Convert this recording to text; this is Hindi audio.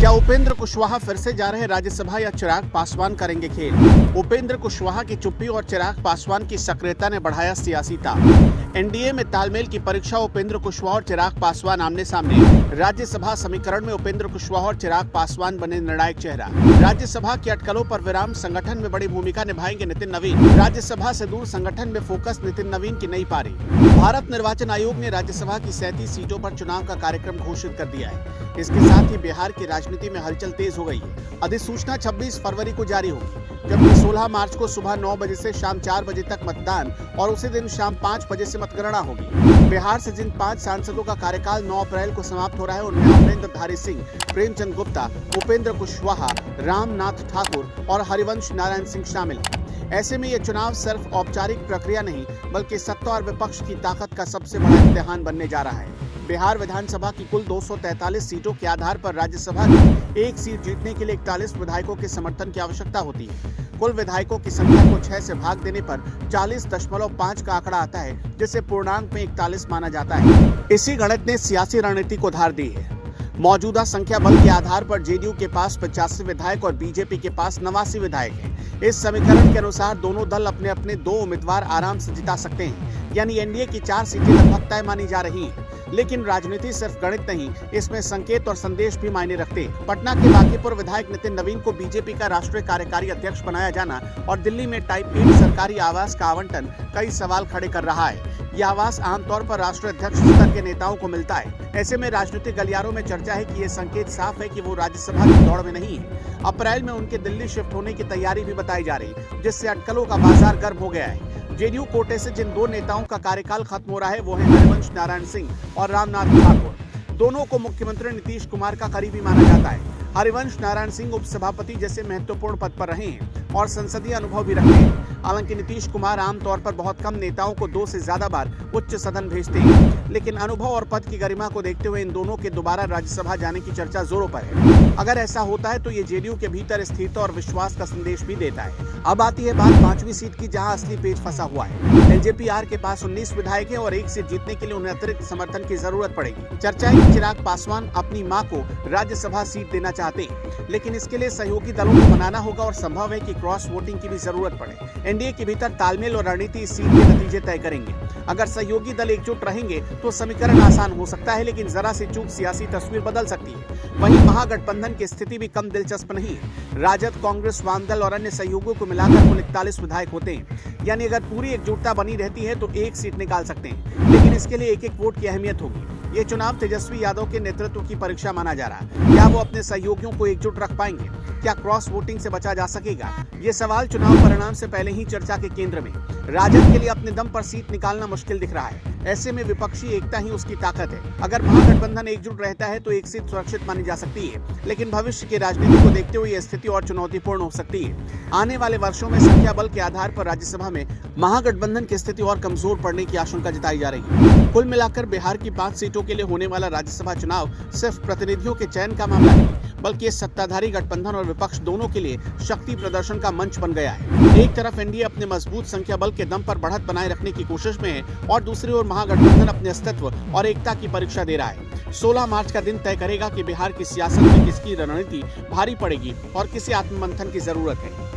क्या उपेंद्र कुशवाहा फिर से जा रहे राज्यसभा या चिराग पासवान करेंगे खेल? उपेंद्र कुशवाहा की चुप्पी और चिराग पासवान की सक्रियता ने बढ़ाया सियासी ताप। एनडीए में तालमेल की परीक्षा, उपेंद्र कुशवाहा और चिराग पासवान आमने सामने। राज्यसभा समीकरण में उपेंद्र कुशवाहा और चिराग पासवान बने निर्णायक चेहरा। राज्यसभा की अटकलों पर विराम, संगठन में बड़ी भूमिका निभाएंगे नितिन नवीन। राज्यसभा से दूर संगठन में फोकस, नितिन नवीन की नई पारी। भारत निर्वाचन आयोग ने राज्यसभा की 37 सीटों पर चुनाव का कार्यक्रम घोषित कर दिया है। इसके साथ ही बिहार की राजनीति में हलचल तेज हो गई है। अधिसूचना 26 फरवरी को जारी होगी, जबकि 16 मार्च को सुबह 9 बजे से शाम 4 बजे तक मतदान और उसी दिन शाम 5 बजे से मतगणना होगी। बिहार से जिन 5 सांसदों का कार्यकाल 9 अप्रैल को समाप्त हो रहा है, उनमें अमरेंद्र धारी सिंह, प्रेमचंद गुप्ता, उपेंद्र कुशवाहा, रामनाथ ठाकुर और हरिवंश नारायण सिंह शामिल हैं। ऐसे में ये चुनाव सिर्फ औपचारिक प्रक्रिया नहीं, बल्कि सत्ता और विपक्ष की ताकत का सबसे बड़ा इम्तिहान बनने जा रहा है। बिहार विधानसभा की कुल 243 सीटों के आधार पर राज्यसभा की एक सीट जीतने के लिए 41 विधायकों के समर्थन की आवश्यकता होती है। कुल विधायकों की संख्या को 6 से भाग देने पर 40.5 का आंकड़ा आता है, जिसे पूर्णांक में 41 माना जाता है। इसी गणित ने सियासी रणनीति को धार दी है। मौजूदा संख्या बल के आधार पर जेडीयू के पास 85 विधायक और बीजेपी के पास 89 विधायक हैं। इस समीकरण के अनुसार दोनों दल अपने अपने 2 उम्मीदवार आराम से जिता सकते हैं, यानी एनडीए की 4 सीटें लगभग तय मानी जा रही हैं। लेकिन राजनीति सिर्फ गणित नहीं, इसमें संकेत और संदेश भी मायने रखते हैं। पटना के बांकीपुर विधायक नितिन नवीन को बीजेपी का राष्ट्रीय कार्यकारी अध्यक्ष बनाया जाना और दिल्ली में टाइप 8 सरकारी आवास का आवंटन कई सवाल खड़े कर रहा है। यह आवास आमतौर पर राष्ट्रीय अध्यक्ष स्तर के नेताओं को मिलता है। ऐसे में राजनीतिक गलियारों में चर्चा है कि ये संकेत साफ है कि वो राज्यसभा की दौड़ में नहीं है। अप्रैल में उनके दिल्ली शिफ्ट होने की तैयारी भी बताई जा रही, जिससे अटकलों का बाजार गर्म हो गया है। जेडीयू कोटे से जिन 2 नेताओं का कार्यकाल खत्म हो रहा है, वो है हरिवंश नारायण सिंह और रामनाथ ठाकुर। दोनों को मुख्यमंत्री नीतीश कुमार का करीबी माना जाता है। हरिवंश नारायण सिंह उपसभापति जैसे महत्वपूर्ण पद पर रहे हैं और संसदीय अनुभव भी रखते हैं। हालांकि नीतीश कुमार आमतौर पर बहुत कम नेताओं को 2 से ज्यादा बार उच्च सदन भेजते हैं, लेकिन अनुभव और पद की गरिमा को देखते हुए इन दोनों के दोबारा राज्यसभा जाने की चर्चा जोरों पर है। अगर ऐसा होता है तो ये जेडीयू के भीतर स्थिरता और विश्वास का संदेश भी देता है। अब आती है बात 5वीं सीट की, जहां असली पेच फंसा हुआ है। एलजेपी-आर के पास 19 विधायक हैं और एक सीट जीतने के लिए उन्हें अतिरिक्त समर्थन की जरूरत पड़ेगी। चर्चा है कि चिराग पासवान अपनी मां को राज्यसभा सीट देना चाहते हैं, लेकिन इसके लिए सहयोगी दलों को बनाना होगा और संभव है कि क्रॉस वोटिंग की भी जरूरत पड़े। एनडीए के भीतर तालमेल और रणनीति इस सीट के नतीजे तय करेंगे। अगर सहयोगी दल एकजुट रहेंगे तो समीकरण आसान हो सकता है, लेकिन जरा सी चूक सियासी तस्वीर बदल सकती है। वहीं महागठबंधन की स्थिति भी कम दिलचस्प नहीं है। राजद, कांग्रेस, वामदल और अन्य सहयोगियों को मिलाकर कुल 41 विधायक होते हैं, यानी अगर पूरी एकजुटता बनी रहती है तो एक सीट निकाल सकते हैं, लेकिन इसके लिए एक एक वोट की अहमियत होगी। ये चुनाव तेजस्वी यादव के नेतृत्व की परीक्षा माना जा रहा है। क्या वो अपने सहयोगियों को एकजुट रख पाएंगे? क्या क्रॉस वोटिंग से बचा जा सकेगा? ये सवाल चुनाव परिणाम से पहले ही चर्चा के केंद्र में। राजद के लिए अपने दम पर सीट निकालना मुश्किल दिख रहा है। ऐसे में विपक्षी एकता ही उसकी ताकत है। अगर महागठबंधन एकजुट रहता है तो एक सीट सुरक्षित मानी जा सकती है, लेकिन भविष्य की राजनीति को देखते हुए यह स्थिति और चुनौतीपूर्ण हो सकती है। आने वाले वर्षों में संख्या बल के आधार पर राज्यसभा में महागठबंधन की स्थिति और कमजोर पड़ने की आशंका जताई जा रही है। कुल मिलाकर बिहार की 5 सीटों के लिए होने वाला राज्यसभा चुनाव सिर्फ प्रतिनिधियों के चयन का मामला नहीं, बल्कि ये सत्ताधारी गठबंधन और विपक्ष दोनों के लिए शक्ति प्रदर्शन का मंच बन गया है। एक तरफ एनडीए अपने मजबूत संख्या बल के दम पर बढ़त बनाए रखने की कोशिश में है और दूसरी ओर महागठबंधन अपने अस्तित्व और एकता की परीक्षा दे रहा है। 16 मार्च का दिन तय करेगा कि बिहार की सियासत में किसकी रणनीति भारी पड़ेगी और किसे आत्ममंथन की जरूरत है।